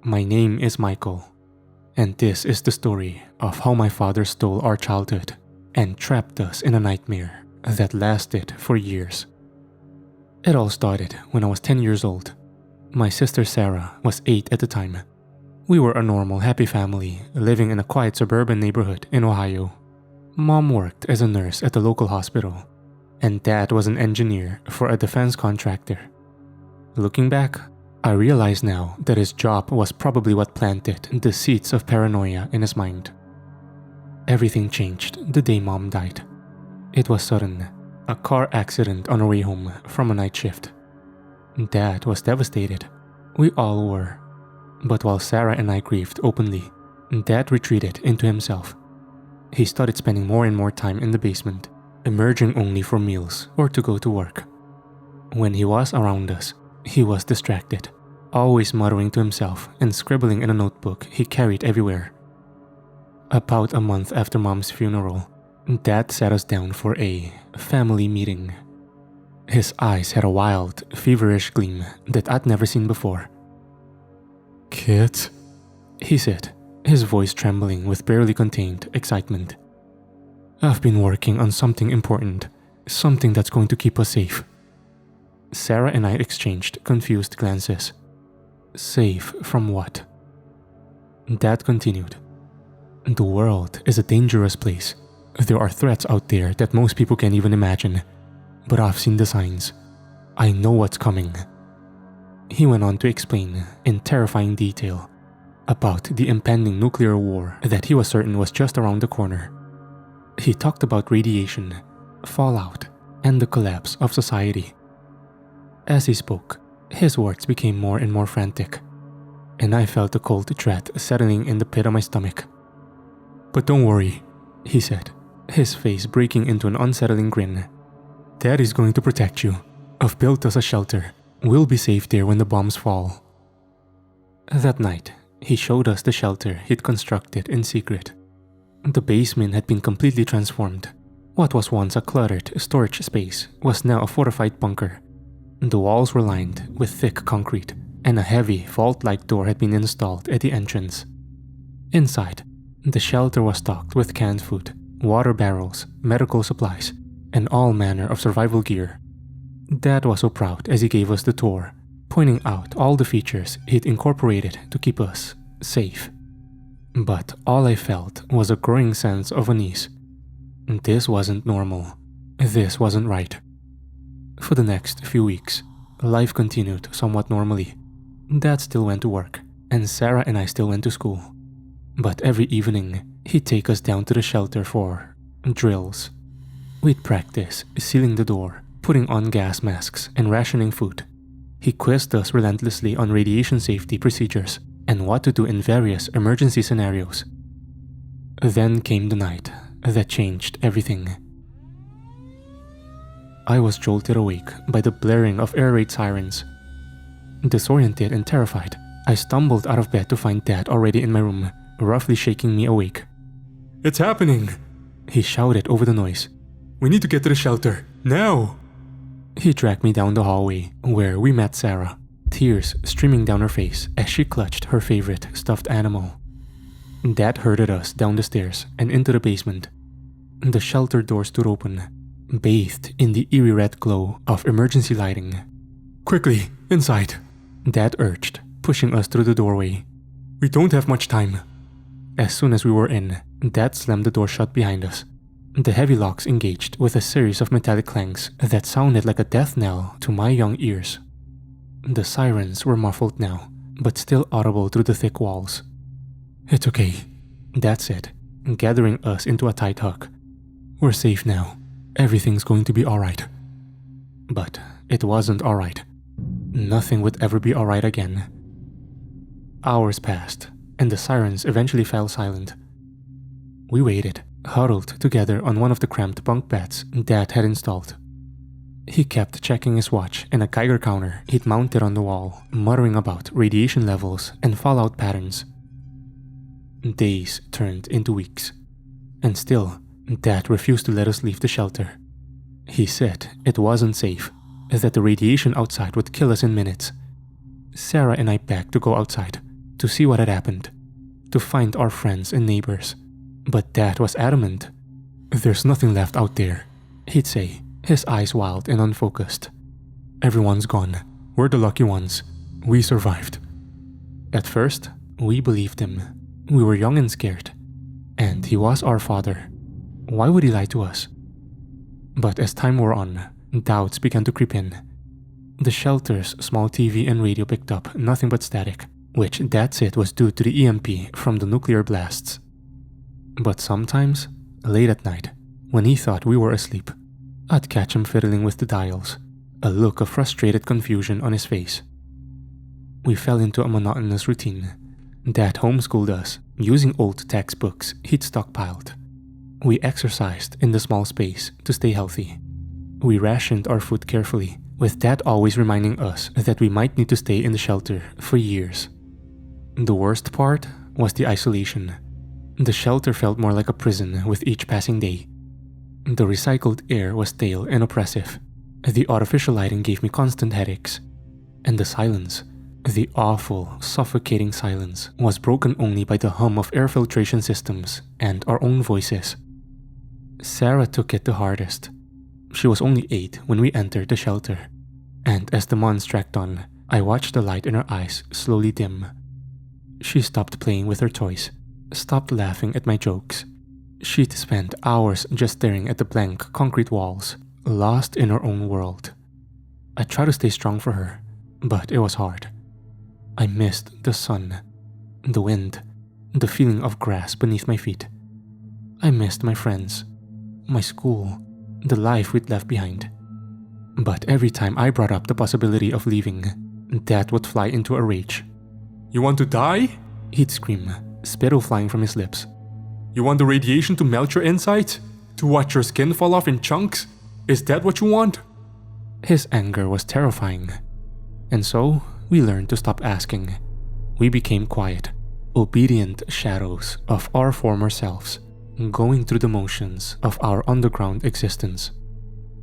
My name is Michael, and this is the story of how my father stole our childhood and trapped us in a nightmare that lasted for years. It all started when I was 10 years old. My sister Sarah was 8 at the time. We were a normal, happy family living in a quiet suburban neighborhood in Ohio. Mom worked as a nurse at the local hospital, and Dad was an engineer for a defense contractor. Looking back, I realize now that his job was probably what planted the seeds of paranoia in his mind. Everything changed the day Mom died. It was sudden, a car accident on our way home from a night shift. Dad was devastated. We all were. But while Sarah and I grieved openly, Dad retreated into himself. He started spending more and more time in the basement, emerging only for meals or to go to work. When he was around us, he was distracted, always muttering to himself and scribbling in a notebook he carried everywhere. About a month after Mom's funeral, Dad sat us down for a family meeting. His eyes had a wild, feverish gleam that I'd never seen before. "Kids," he said, his voice trembling with barely contained excitement. "I've been working on something important, something that's going to keep us safe." Sarah and I exchanged confused glances. Safe from what? Dad continued. "The world is a dangerous place. There are threats out there that most people can't even imagine. But I've seen the signs. I know what's coming." He went on to explain in terrifying detail about the impending nuclear war that he was certain was just around the corner. He talked about radiation, fallout, and the collapse of society. As he spoke, his words became more and more frantic, and I felt a cold dread settling in the pit of my stomach. "But don't worry," he said, his face breaking into an unsettling grin. "Dad is going to protect you. I've built us a shelter. We'll be safe there when the bombs fall." That night, he showed us the shelter he'd constructed in secret. The basement had been completely transformed. What was once a cluttered storage space was now a fortified bunker. The walls were lined with thick concrete, and a heavy vault-like door had been installed at the entrance. Inside, the shelter was stocked with canned food, water barrels, medical supplies, and all manner of survival gear. Dad was so proud as he gave us the tour, pointing out all the features he'd incorporated to keep us safe. But all I felt was a growing sense of unease. This wasn't normal. This wasn't right. For the next few weeks, life continued somewhat normally. Dad still went to work, and Sarah and I still went to school. But every evening, he'd take us down to the shelter for drills. We'd practice sealing the door, putting on gas masks, and rationing food. He quizzed us relentlessly on radiation safety procedures and what to do in various emergency scenarios. Then came the night that changed everything. I was jolted awake by the blaring of air raid sirens. Disoriented and terrified, I stumbled out of bed to find Dad already in my room, roughly shaking me awake. "It's happening!" he shouted over the noise. "We need to get to the shelter, now!" He dragged me down the hallway, where we met Sarah, tears streaming down her face as she clutched her favorite stuffed animal. Dad herded us down the stairs and into the basement. The shelter door stood open, bathed in the eerie red glow of emergency lighting. "Quickly, inside!" Dad urged, pushing us through the doorway. "We don't have much time." As soon as we were in, Dad slammed the door shut behind us. The heavy locks engaged with a series of metallic clangs that sounded like a death knell to my young ears. The sirens were muffled now, but still audible through the thick walls. "It's okay," Dad said, gathering us into a tight hug. "We're safe now. Everything's going to be alright." But it wasn't alright. Nothing would ever be alright again. Hours passed, and the sirens eventually fell silent. We waited, huddled together on one of the cramped bunk beds Dad had installed. He kept checking his watch and a Geiger counter he'd mounted on the wall, muttering about radiation levels and fallout patterns. Days turned into weeks, and still, Dad refused to let us leave the shelter. He said it wasn't safe, that the radiation outside would kill us in minutes. Sarah and I begged to go outside, to see what had happened, to find our friends and neighbors. But Dad was adamant. "There's nothing left out there," he'd say, his eyes wild and unfocused. "Everyone's gone. We're the lucky ones. We survived." At first, we believed him. We were young and scared. And he was our father. Why would he lie to us? But as time wore on, doubts began to creep in. The shelter's small TV and radio picked up nothing but static, which Dad said was due to the EMP from the nuclear blasts. But sometimes, late at night, when he thought we were asleep, I'd catch him fiddling with the dials, a look of frustrated confusion on his face. We fell into a monotonous routine. Dad homeschooled us, using old textbooks he'd stockpiled. We exercised in the small space to stay healthy. We rationed our food carefully, with Dad always reminding us that we might need to stay in the shelter for years. The worst part was the isolation. The shelter felt more like a prison with each passing day. The recycled air was stale and oppressive. The artificial lighting gave me constant headaches. And the silence, the awful, suffocating silence, was broken only by the hum of air filtration systems and our own voices. Sarah took it the hardest. She was only 8 when we entered the shelter, and as the months dragged on, I watched the light in her eyes slowly dim. She stopped playing with her toys, stopped laughing at my jokes. She'd spent hours just staring at the blank concrete walls, lost in her own world. I tried to stay strong for her, but it was hard. I missed the sun, the wind, the feeling of grass beneath my feet. I missed my friends, my school, the life we'd left behind. But every time I brought up the possibility of leaving, Dad would fly into a rage. "You want to die?" he'd scream, spittle flying from his lips. "You want the radiation to melt your insides? To watch your skin fall off in chunks? Is that what you want?" His anger was terrifying. And so, we learned to stop asking. We became quiet, obedient shadows of our former selves, going through the motions of our underground existence.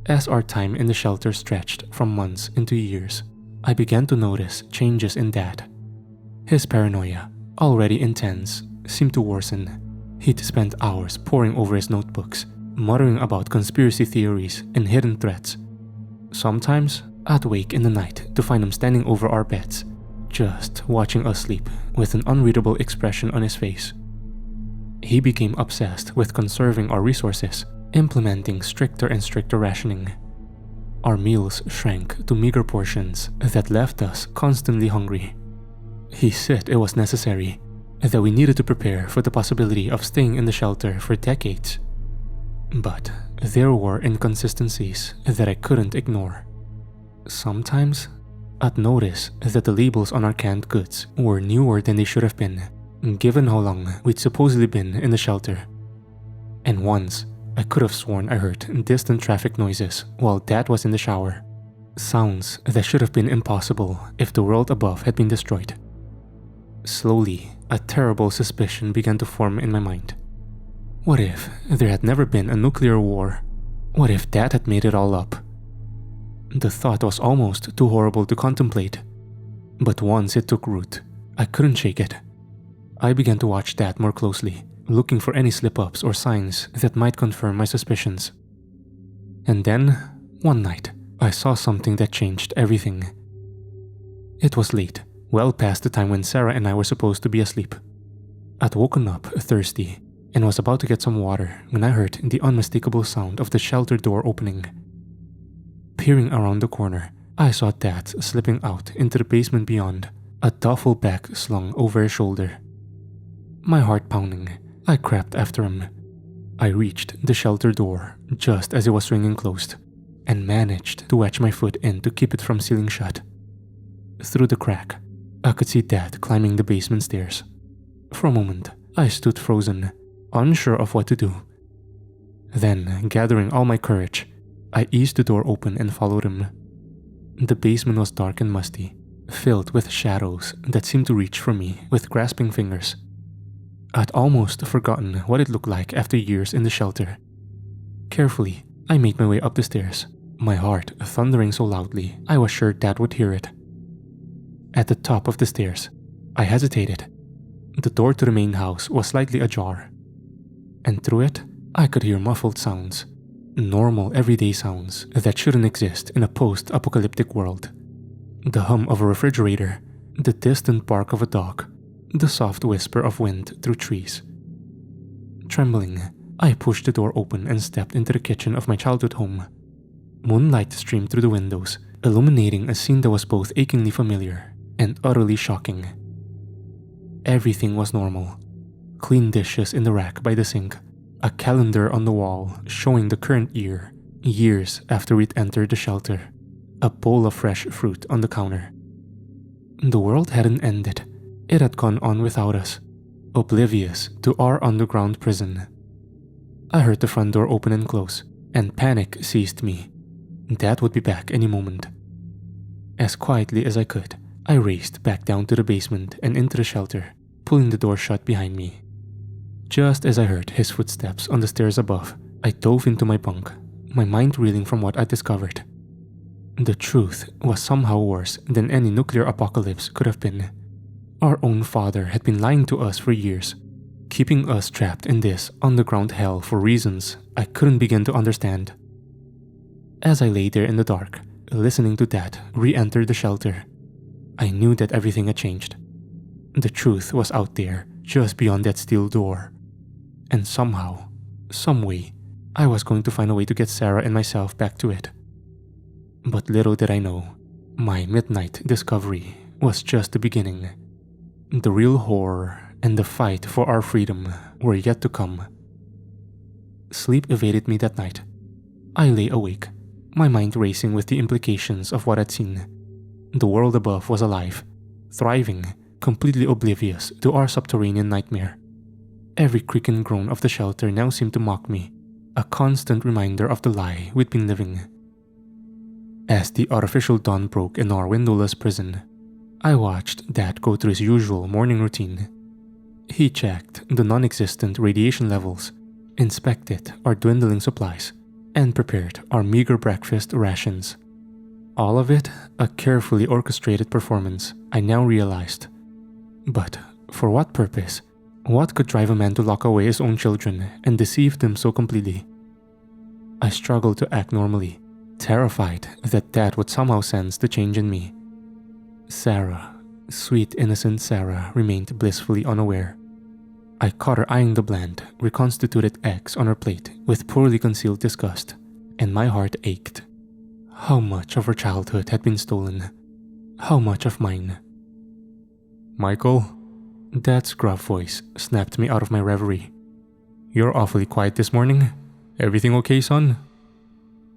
As our time in the shelter stretched from months into years, I began to notice changes in Dad. His paranoia, already intense, seemed to worsen. He'd spend hours poring over his notebooks, muttering about conspiracy theories and hidden threats. Sometimes, I'd wake in the night to find him standing over our beds, just watching us sleep with an unreadable expression on his face. He became obsessed with conserving our resources, implementing stricter and stricter rationing. Our meals shrank to meager portions that left us constantly hungry. He said it was necessary, that we needed to prepare for the possibility of staying in the shelter for decades. But there were inconsistencies that I couldn't ignore. Sometimes, I'd notice that the labels on our canned goods were newer than they should have been, given how long we'd supposedly been in the shelter. And once, I could have sworn I heard distant traffic noises while Dad was in the shower. Sounds that should have been impossible if the world above had been destroyed. Slowly, a terrible suspicion began to form in my mind. What if there had never been a nuclear war? What if Dad had made it all up? The thought was almost too horrible to contemplate. But once it took root, I couldn't shake it. I began to watch Dad more closely, looking for any slip-ups or signs that might confirm my suspicions. And then, one night, I saw something that changed everything. It was late, well past the time when Sarah and I were supposed to be asleep. I'd woken up thirsty and was about to get some water when I heard the unmistakable sound of the shelter door opening. Peering around the corner, I saw Dad slipping out into the basement beyond, a duffel bag slung over his shoulder. My heart pounding, I crept after him. I reached the shelter door just as it was swinging closed, and managed to wedge my foot in to keep it from sealing shut. Through the crack, I could see Dad climbing the basement stairs. For a moment, I stood frozen, unsure of what to do. Then, gathering all my courage, I eased the door open and followed him. The basement was dark and musty, filled with shadows that seemed to reach for me with grasping fingers. I'd almost forgotten what it looked like after years in the shelter. Carefully, I made my way up the stairs, my heart thundering so loudly I was sure Dad would hear it. At the top of the stairs, I hesitated, The door to the main house was slightly ajar, and through it, I could hear muffled sounds. Normal, everyday sounds that shouldn't exist in a post-apocalyptic world. The hum of a refrigerator, the distant bark of a dog, the soft whisper of wind through trees. Trembling, I pushed the door open and stepped into the kitchen of my childhood home. Moonlight streamed through the windows, illuminating a scene that was both achingly familiar and utterly shocking. Everything was normal. Clean dishes in the rack by the sink, a calendar on the wall showing the current year, years after we'd entered the shelter, a bowl of fresh fruit on the counter. The world hadn't ended. It had gone on without us, oblivious to our underground prison. I heard the front door open and close, and panic seized me. Dad would be back any moment. As quietly as I could, I raced back down to the basement and into the shelter, pulling the door shut behind me. Just as I heard his footsteps on the stairs above, I dove into my bunk, my mind reeling from what I discovered. The truth was somehow worse than any nuclear apocalypse could have been. Our own father had been lying to us for years, keeping us trapped in this underground hell for reasons I couldn't begin to understand. As I lay there in the dark, listening to Dad re-enter the shelter, I knew that everything had changed. The truth was out there, just beyond that steel door. And somehow, some way, I was going to find a way to get Sarah and myself back to it. But little did I know, my midnight discovery was just the beginning. The real horror and the fight for our freedom were yet to come. Sleep evaded me that night. I lay awake, my mind racing with the implications of what I'd seen. The world above was alive, thriving, completely oblivious to our subterranean nightmare. Every creak and groan of the shelter now seemed to mock me, a constant reminder of the lie we'd been living. As the artificial dawn broke in our windowless prison, I watched Dad go through his usual morning routine. He checked the non-existent radiation levels, inspected our dwindling supplies, and prepared our meager breakfast rations. All of it a carefully orchestrated performance, I now realized. But for what purpose? What could drive a man to lock away his own children and deceive them so completely? I struggled to act normally, terrified that Dad would somehow sense the change in me. Sarah, sweet innocent Sarah, remained blissfully unaware. I caught her eyeing the bland, reconstituted eggs on her plate with poorly concealed disgust, and my heart ached. How much of her childhood had been stolen? How much of mine? Michael? Dad's gruff voice snapped me out of my reverie. You're awfully quiet this morning. Everything okay, son?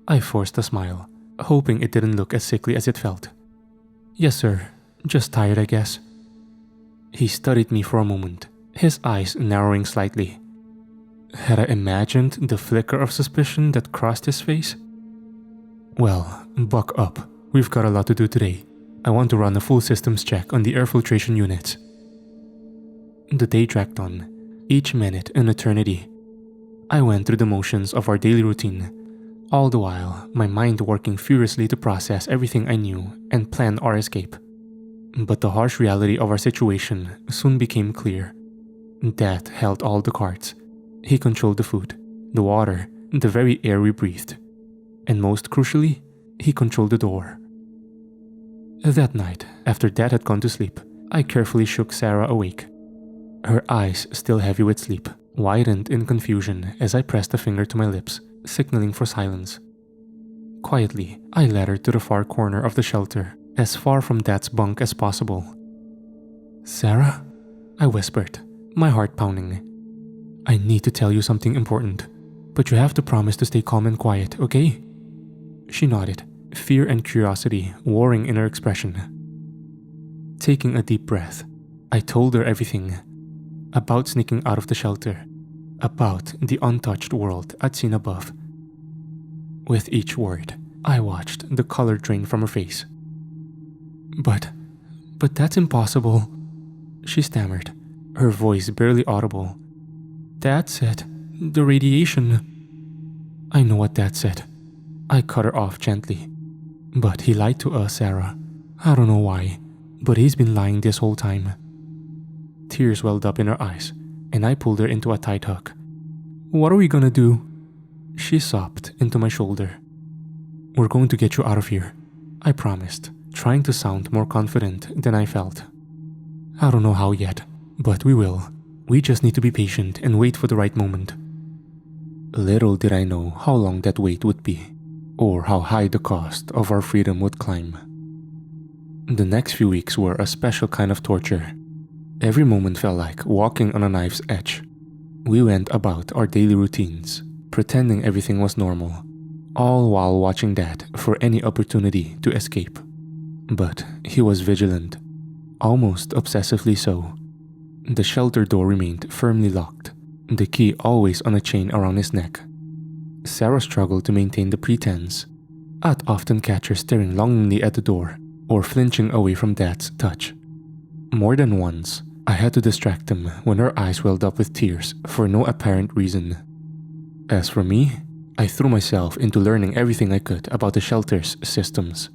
I forced a smile, hoping it didn't look as sickly as it felt. Yes, sir. Just tired, I guess. He studied me for a moment, his eyes narrowing slightly. Had I imagined the flicker of suspicion that crossed his face? Well, buck up. We've got a lot to do today. I want to run a full systems check on the air filtration units. The day dragged on, each minute an eternity. I went through the motions of our daily routine, all the while my mind working furiously to process everything I knew and plan our escape. But the harsh reality of our situation soon became clear. Dad held all the cards. He controlled the food, the water, the very air we breathed. And most crucially, he controlled the door. That night, after Dad had gone to sleep, I carefully shook Sarah awake. Her eyes, still heavy with sleep, widened in confusion as I pressed a finger to my lips, signaling for silence. Quietly, I led her to the far corner of the shelter, as far from Dad's bunk as possible. Sarah? I whispered, my heart pounding. I need to tell you something important, but you have to promise to stay calm and quiet, okay? She nodded, fear and curiosity warring in her expression. Taking a deep breath, I told her everything. About sneaking out of the shelter, about the untouched world I'd seen above. With each word, I watched the color drain from her face. But that's impossible, she stammered, her voice barely audible. Dad said, the radiation. I know what Dad said. I cut her off gently. But he lied to us, Sarah. I don't know why, but he's been lying this whole time. Tears welled up in her eyes, and I pulled her into a tight hug. "What are we gonna do?" She sobbed into my shoulder. "We're going to get you out of here," I promised, trying to sound more confident than I felt. "I don't know how yet, but we will. We just need to be patient and wait for the right moment." Little did I know how long that wait would be, or how high the cost of our freedom would climb. The next few weeks were a special kind of torture. Every moment felt like walking on a knife's edge. We went about our daily routines, pretending everything was normal, all while watching Dad for any opportunity to escape. But he was vigilant, almost obsessively so. The shelter door remained firmly locked, the key always on a chain around his neck. Sarah struggled to maintain the pretense. I'd often catch her staring longingly at the door or flinching away from Dad's touch. More than once, I had to distract him when her eyes welled up with tears for no apparent reason. As for me, I threw myself into learning everything I could about the shelter's systems.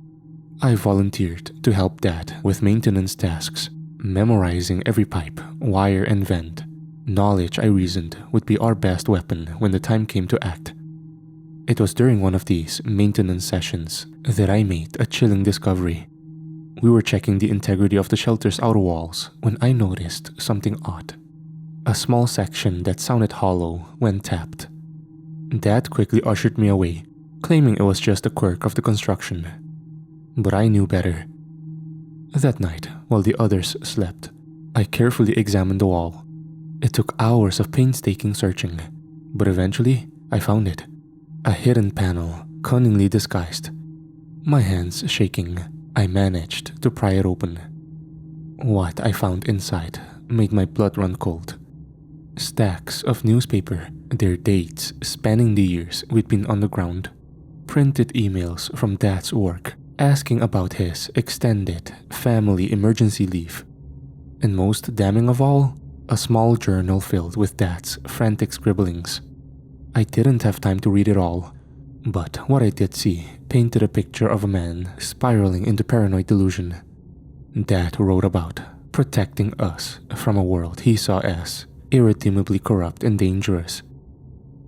I volunteered to help Dad with maintenance tasks, memorizing every pipe, wire, and vent. Knowledge, I reasoned, would be our best weapon when the time came to act. It was during one of these maintenance sessions that I made a chilling discovery. We were checking the integrity of the shelter's outer walls when I noticed something odd. A small section that sounded hollow when tapped. Dad quickly ushered me away, claiming it was just a quirk of the construction. But I knew better. That night, while the others slept, I carefully examined the wall. It took hours of painstaking searching, but eventually I found it. A hidden panel, cunningly disguised. My hands shaking, I managed to pry it open. What I found inside made my blood run cold. Stacks of newspaper, their dates spanning the years we'd been on the ground. Printed emails from Dad's work asking about his extended family emergency leave. And most damning of all, a small journal filled with Dad's frantic scribblings. I didn't have time to read it all, but what I did see painted a picture of a man spiraling into paranoid delusion. Dad wrote about protecting us from a world he saw as irredeemably corrupt and dangerous.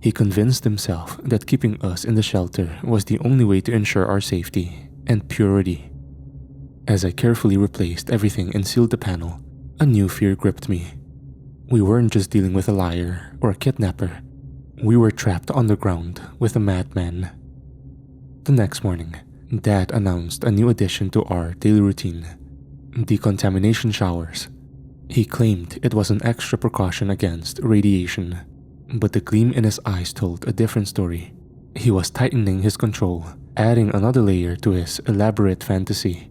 He convinced himself that keeping us in the shelter was the only way to ensure our safety and purity. As I carefully replaced everything and sealed the panel, a new fear gripped me. We weren't just dealing with a liar or a kidnapper. We were trapped underground with a madman. The next morning, Dad announced a new addition to our daily routine: decontamination showers. He claimed it was an extra precaution against radiation, but the gleam in his eyes told a different story. He was tightening his control, adding another layer to his elaborate fantasy.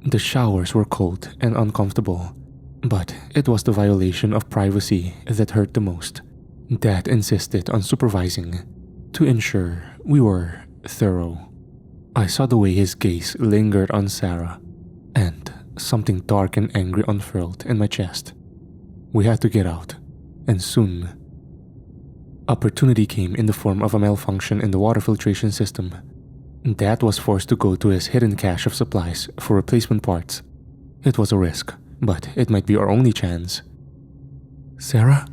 The showers were cold and uncomfortable, but it was the violation of privacy that hurt the most. Dad insisted on supervising to ensure we were thorough. I saw the way his gaze lingered on Sarah, and something dark and angry unfurled in my chest. We had to get out, and soon. Opportunity came in the form of a malfunction in the water filtration system. Dad was forced to go to his hidden cache of supplies for replacement parts. It was a risk, but it might be our only chance. "Sarah?"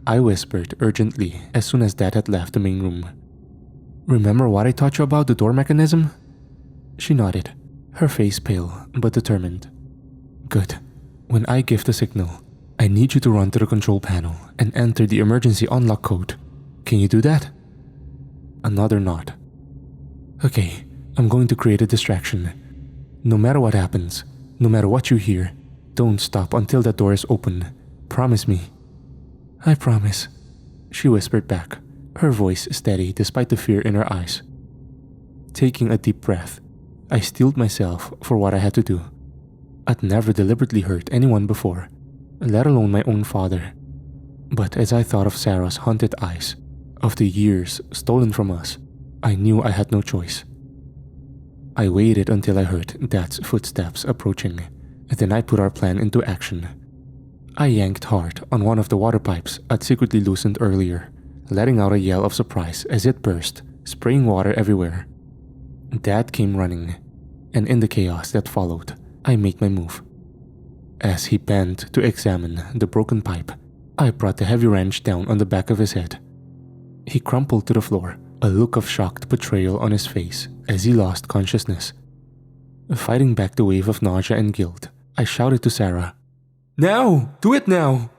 I whispered urgently as soon as Dad had left the main room. "Remember what I taught you about the door mechanism?" She nodded, her face pale but determined. "Good. When I give the signal, I need you to run to the control panel and enter the emergency unlock code. Can you do that?" Another nod. "Okay, I'm going to create a distraction. No matter what happens, no matter what you hear, don't stop until that door is open. Promise me." "I promise," she whispered back, her voice steady despite the fear in her eyes. Taking a deep breath, I steeled myself for what I had to do. I'd never deliberately hurt anyone before, let alone my own father. But as I thought of Sarah's haunted eyes, of the years stolen from us, I knew I had no choice. I waited until I heard Dad's footsteps approaching, then I put our plan into action. I yanked hard on one of the water pipes I'd secretly loosened earlier, letting out a yell of surprise as it burst, spraying water everywhere. Dad came running, and in the chaos that followed, I made my move. As he bent to examine the broken pipe, I brought the heavy wrench down on the back of his head. He crumpled to the floor, a look of shocked betrayal on his face as he lost consciousness. Fighting back the wave of nausea and guilt, I shouted to Sarah, "Now! Do it now!"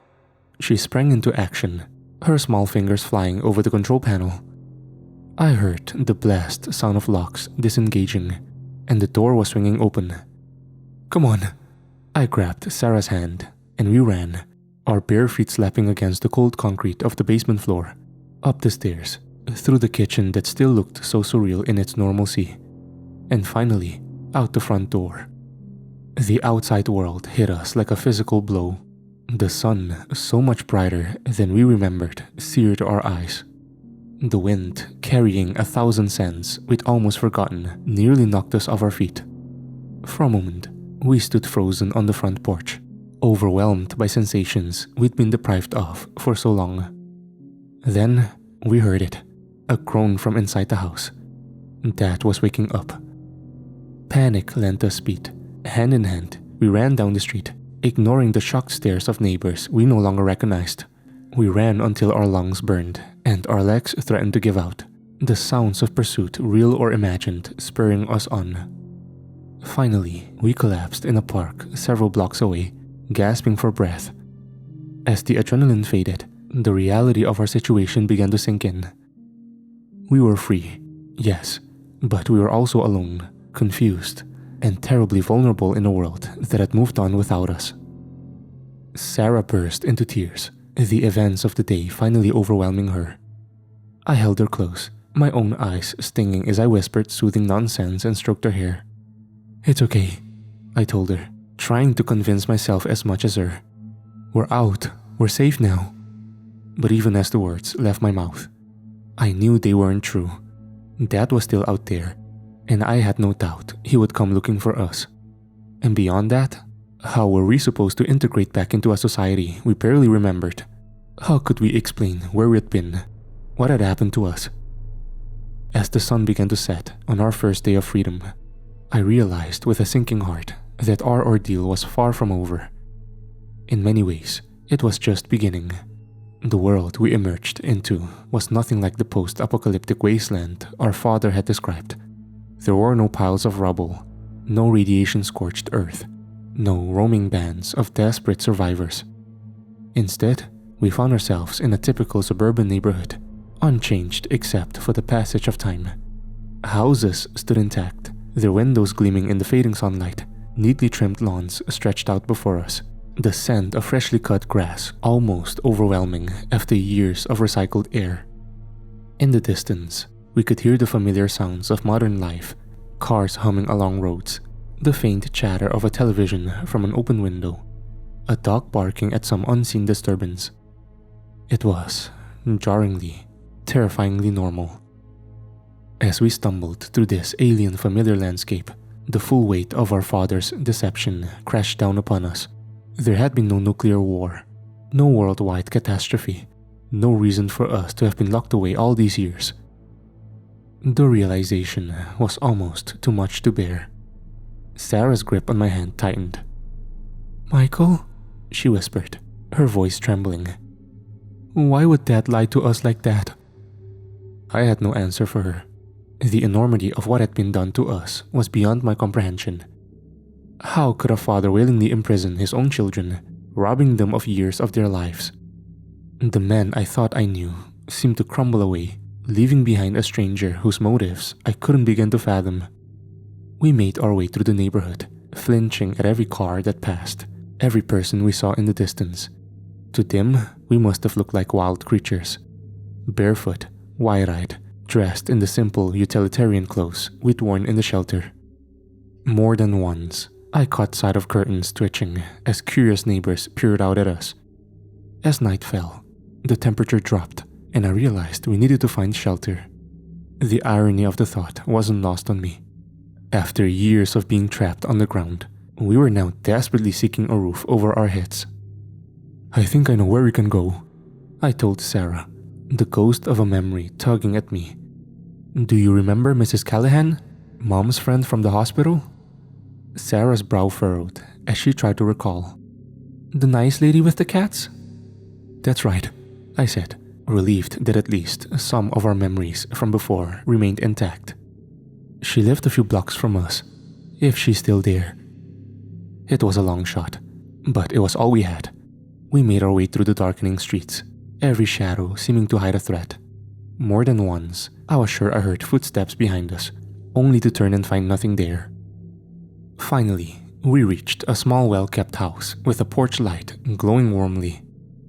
She sprang into action, her small fingers flying over the control panel. I heard the blast sound of locks disengaging, and the door was swinging open. "Come on!" I grabbed Sarah's hand, and we ran, our bare feet slapping against the cold concrete of the basement floor, up the stairs, through the kitchen that still looked so surreal in its normalcy, and finally, out the front door. The outside world hit us like a physical blow. The sun, so much brighter than we remembered, seared our eyes. The wind, carrying 1,000 scents we'd almost forgotten, nearly knocked us off our feet. For a moment, we stood frozen on the front porch, overwhelmed by sensations we'd been deprived of for so long. Then, we heard it, a groan from inside the house. Dad was waking up. Panic lent us speed. Hand in hand, we ran down the street, ignoring the shocked stares of neighbors we no longer recognized. We ran until our lungs burned and our legs threatened to give out, the sounds of pursuit, real or imagined, spurring us on. Finally, we collapsed in a park several blocks away, gasping for breath. As the adrenaline faded, the reality of our situation began to sink in. We were free, yes, but we were also alone, confused, and terribly vulnerable in a world that had moved on without us. Sarah burst into tears, the events of the day finally overwhelming her. I held her close, my own eyes stinging as I whispered soothing nonsense and stroked her hair. "It's okay," I told her, trying to convince myself as much as her. "We're out, we're safe now." But even as the words left my mouth, I knew they weren't true. Dad was still out there, and I had no doubt he would come looking for us. And beyond that, how were we supposed to integrate back into a society we barely remembered? How could we explain where we had been? What had happened to us? As the sun began to set on our first day of freedom, I realized with a sinking heart that our ordeal was far from over. In many ways, it was just beginning. The world we emerged into was nothing like the post-apocalyptic wasteland our father had described. There were no piles of rubble, no radiation-scorched earth, no roaming bands of desperate survivors. Instead, we found ourselves in a typical suburban neighborhood, unchanged except for the passage of time. Houses stood intact, their windows gleaming in the fading sunlight, neatly trimmed lawns stretched out before us, the scent of freshly cut grass almost overwhelming after years of recycled air. In the distance, we could hear the familiar sounds of modern life, cars humming along roads, the faint chatter of a television from an open window, a dog barking at some unseen disturbance. It was, jarringly, terrifyingly normal. As we stumbled through this alien familiar landscape, the full weight of our father's deception crashed down upon us. There had been no nuclear war, no worldwide catastrophe, no reason for us to have been locked away all these years. The realization was almost too much to bear. Sarah's grip on my hand tightened. "Michael?" she whispered, her voice trembling. "Why would Dad lie to us like that?" I had no answer for her. The enormity of what had been done to us was beyond my comprehension. How could a father willingly imprison his own children, robbing them of years of their lives? The man I thought I knew seemed to crumble away, leaving behind a stranger whose motives I couldn't begin to fathom. We made our way through the neighborhood, flinching at every car that passed, every person we saw in the distance. To them, we must have looked like wild creatures. Barefoot, wide-eyed, dressed in the simple utilitarian clothes we'd worn in the shelter. More than once, I caught sight of curtains twitching as curious neighbors peered out at us. As night fell, the temperature dropped, and I realized we needed to find shelter. The irony of the thought wasn't lost on me. After years of being trapped on the ground, we were now desperately seeking a roof over our heads. "I think I know where we can go," I told Sarah, the ghost of a memory tugging at me. "Do you remember Mrs. Callahan, Mom's friend from the hospital?" Sarah's brow furrowed as she tried to recall, The nice lady with the cats? That's right, I said, relieved that at least some of our memories from before remained intact. She lived a few blocks from us, if she's still there. It was a long shot, but it was all we had. We made our way through the darkening streets, every shadow seeming to hide a threat. More than once, I was sure I heard footsteps behind us, only to turn and find nothing there. Finally, we reached a small well-kept house with a porch light glowing warmly.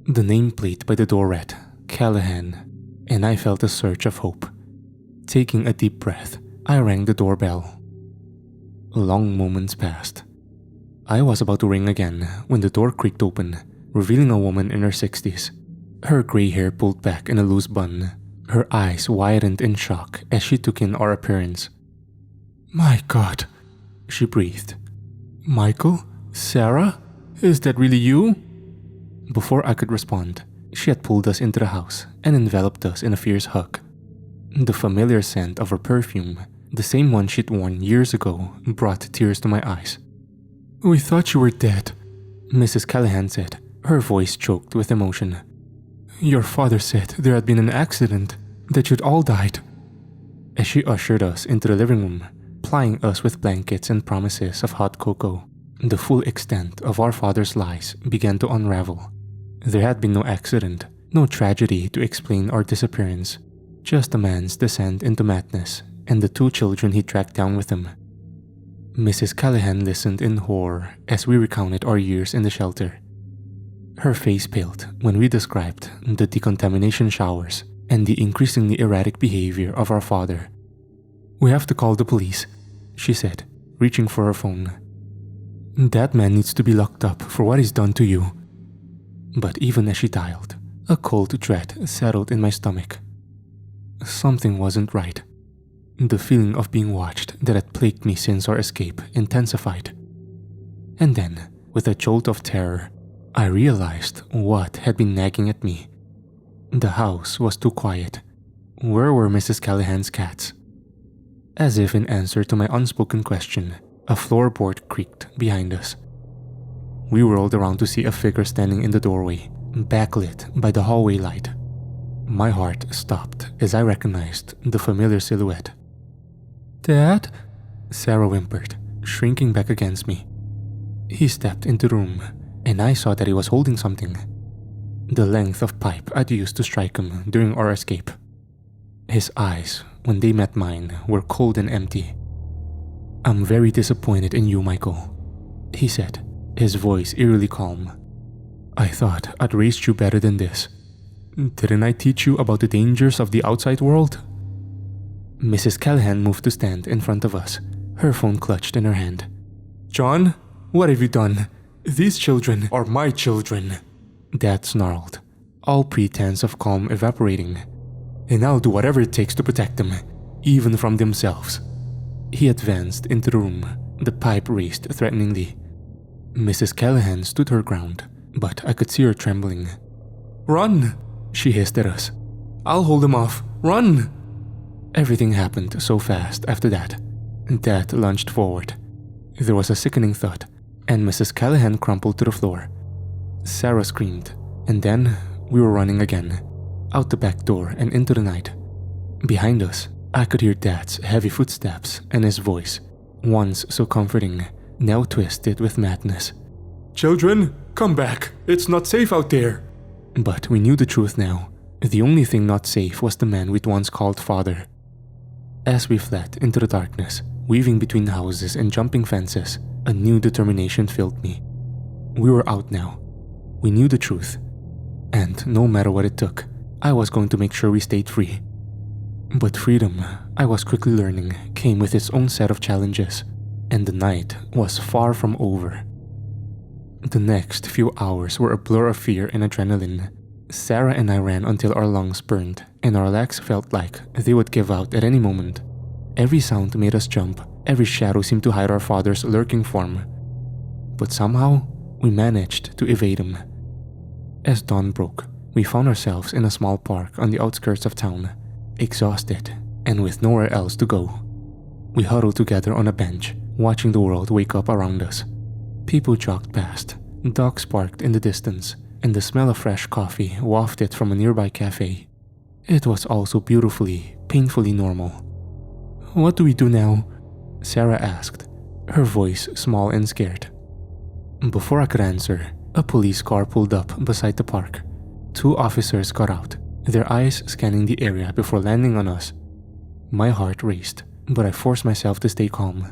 The nameplate by the door read, Callahan, and I felt a surge of hope. Taking a deep breath, I rang the doorbell. Long moments passed. I was about to ring again when the door creaked open, revealing a woman in her 60s. Her gray hair pulled back in a loose bun. Her eyes widened in shock as she took in our appearance. "My God," she breathed. "Michael? Sarah? Is that really you?" Before I could respond, she had pulled us into the house and enveloped us in a fierce hug. The familiar scent of her perfume, the same one she'd worn years ago, brought tears to my eyes. "We thought you were dead," Mrs. Callahan said, her voice choked with emotion. "Your father said there had been an accident, that you'd all died." As she ushered us into the living room, plying us with blankets and promises of hot cocoa, the full extent of our father's lies began to unravel. There had been no accident, no tragedy to explain our disappearance, just a man's descent into madness and the 2 children he tracked down with him. Mrs. Callahan listened in horror as we recounted our years in the shelter. Her face paled when we described the decontamination showers and the increasingly erratic behavior of our father. "We have to call the police," she said, reaching for her phone. "That man needs to be locked up for what he's done to you." But even as she dialed, a cold dread settled in my stomach. Something wasn't right. The feeling of being watched that had plagued me since our escape intensified. And then, with a jolt of terror, I realized what had been nagging at me. The house was too quiet. Where were Mrs. Callahan's cats? As if in answer to my unspoken question, a floorboard creaked behind us. We whirled around to see a figure standing in the doorway, backlit by the hallway light. My heart stopped as I recognized the familiar silhouette. "Dad?" Sarah whimpered, shrinking back against me. He stepped into the room, and I saw that he was holding something. The length of pipe I'd used to strike him during our escape. His eyes, when they met mine, were cold and empty. "I'm very disappointed in you, Michael," he said, his voice eerily calm. "I thought I'd raised you better than this. Didn't I teach you about the dangers of the outside world?" Mrs. Callahan moved to stand in front of us, her phone clutched in her hand. "John, what have you done? These children are my children," Dad snarled, all pretense of calm evaporating. "And I'll do whatever it takes to protect them, even from themselves." He advanced into the room, the pipe raised threateningly. Mrs. Callahan stood her ground, but I could see her trembling. "Run!" she hissed at us. "I'll hold them off. Run!" Everything happened so fast after that. Dad lunged forward. There was a sickening thud, and Mrs. Callahan crumpled to the floor. Sarah screamed, and then we were running again, out the back door and into the night. Behind us, I could hear Dad's heavy footsteps and his voice, once so comforting, now twisted with madness. "Children, come back. It's not safe out there." But we knew the truth now. The only thing not safe was the man we'd once called father. As we fled into the darkness, weaving between houses and jumping fences, a new determination filled me. We were out now. We knew the truth. And no matter what it took, I was going to make sure we stayed free. But freedom, I was quickly learning, came with its own set of challenges, and the night was far from over. The next few hours were a blur of fear and adrenaline. Sarah and I ran until our lungs burned, and our legs felt like they would give out at any moment. Every sound made us jump, every shadow seemed to hide our father's lurking form. But somehow, we managed to evade him. As dawn broke, we found ourselves in a small park on the outskirts of town, exhausted and with nowhere else to go. We huddled together on a bench, watching the world wake up around us. People jogged past, Dogs barked in the distance, and the smell of fresh coffee wafted from a nearby cafe. It was also beautifully, painfully normal. "What do we do now?" Sarah asked, her voice small and scared. Before I could answer, a police car pulled up beside the park. 2 officers got out, their eyes scanning the area before landing on us. My heart raced, but I forced myself to stay calm.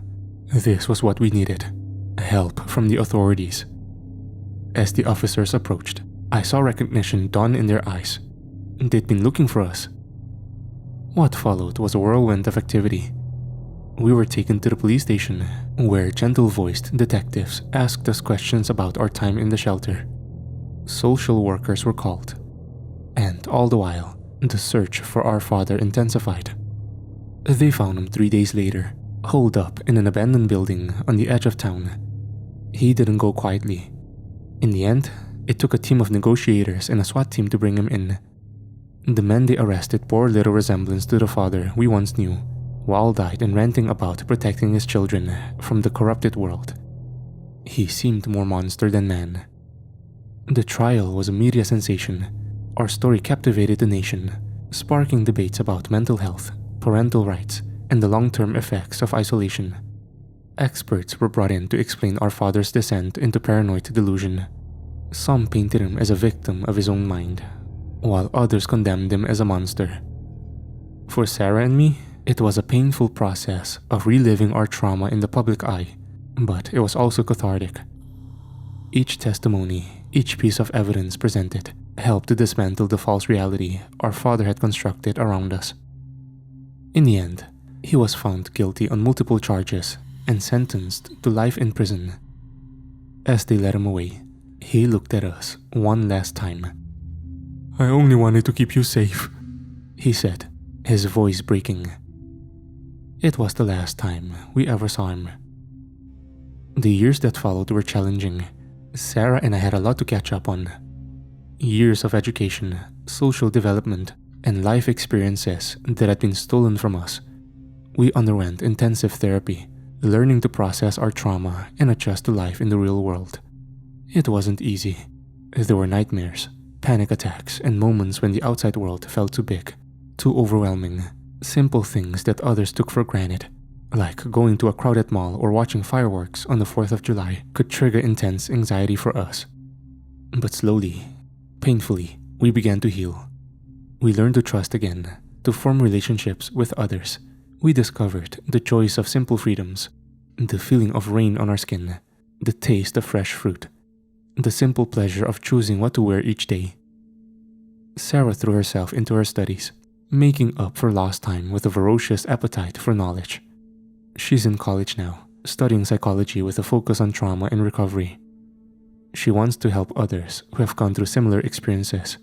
This was what we needed: help from the authorities. As the officers approached, I saw recognition dawn in their eyes. They'd been looking for us. What followed was a whirlwind of activity. We were taken to the police station, where gentle-voiced detectives asked us questions about our time in the shelter. Social workers were called. And all the while, the search for our father intensified. They found him 3 days later, holed up in an abandoned building on the edge of town. He didn't go quietly. In the end, it took a team of negotiators and a SWAT team to bring him in. The men they arrested bore little resemblance to the father we once knew, wild-eyed and ranting about protecting his children from the corrupted world. He seemed more monster than man. The trial was a media sensation. Our story captivated the nation, sparking debates about mental health, parental rights, and the long-term effects of isolation. Experts were brought in to explain our father's descent into paranoid delusion. Some painted him as a victim of his own mind, while others condemned him as a monster. For Sarah and me, it was a painful process of reliving our trauma in the public eye, but it was also cathartic. Each testimony, each piece of evidence presented, helped to dismantle the false reality our father had constructed around us. In the end, he was found guilty on multiple charges and sentenced to life in prison. As they led him away, he looked at us one last time. "I only wanted to keep you safe," he said, his voice breaking. It was the last time we ever saw him. The years that followed were challenging. Sarah and I had a lot to catch up on. Years of education, social development, and life experiences that had been stolen from us. We underwent intensive therapy, learning to process our trauma and adjust to life in the real world. It wasn't easy. There were nightmares, panic attacks, and moments when the outside world felt too big, too overwhelming. Simple things that others took for granted, like going to a crowded mall or watching fireworks on the 4th of July, could trigger intense anxiety for us. But slowly, painfully, we began to heal. We learned to trust again, to form relationships with others. We discovered the joys of simple freedoms, the feeling of rain on our skin, the taste of fresh fruit, the simple pleasure of choosing what to wear each day. Sarah threw herself into her studies, making up for lost time with a ferocious appetite for knowledge. She's in college now, studying psychology with a focus on trauma and recovery. She wants to help others who have gone through similar experiences.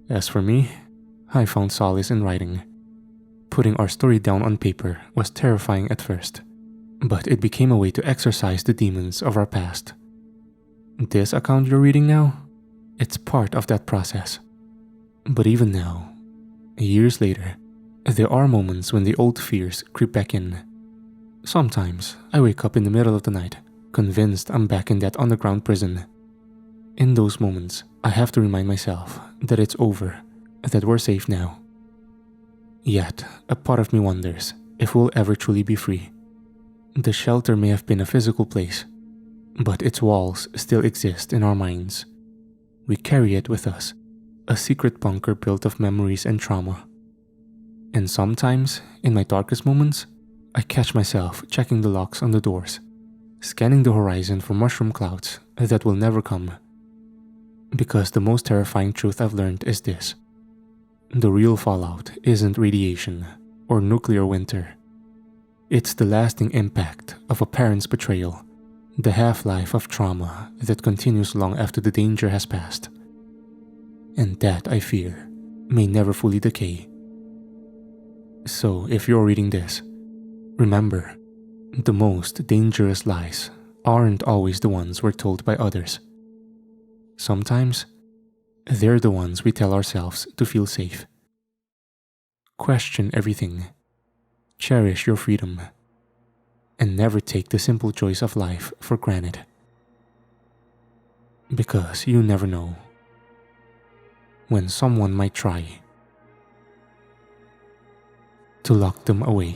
As for me, I found solace in writing. Putting our story down on paper was terrifying at first, but it became a way to exorcise the demons of our past. This account you're reading now, it's part of that process. But even now, years later, there are moments when the old fears creep back in. Sometimes I wake up in the middle of the night, convinced I'm back in that underground prison. In those moments, I have to remind myself that it's over, that we're safe now. Yet, a part of me wonders if we'll ever truly be free. The shelter may have been a physical place, but its walls still exist in our minds. We carry it with us, a secret bunker built of memories and trauma. And sometimes, in my darkest moments, I catch myself checking the locks on the doors, scanning the horizon for mushroom clouds that will never come. Because the most terrifying truth I've learned is this: the real fallout isn't radiation or nuclear winter. It's the lasting impact of a parent's betrayal, the half-life of trauma that continues long after the danger has passed. And that, I fear, may never fully decay. So if you're reading this, remember, the most dangerous lies aren't always the ones we're told by others. Sometimes, they're the ones we tell ourselves to feel safe. Question everything. Cherish your freedom. And never take the simple joys of life for granted. Because you never know when someone might try to lock them away.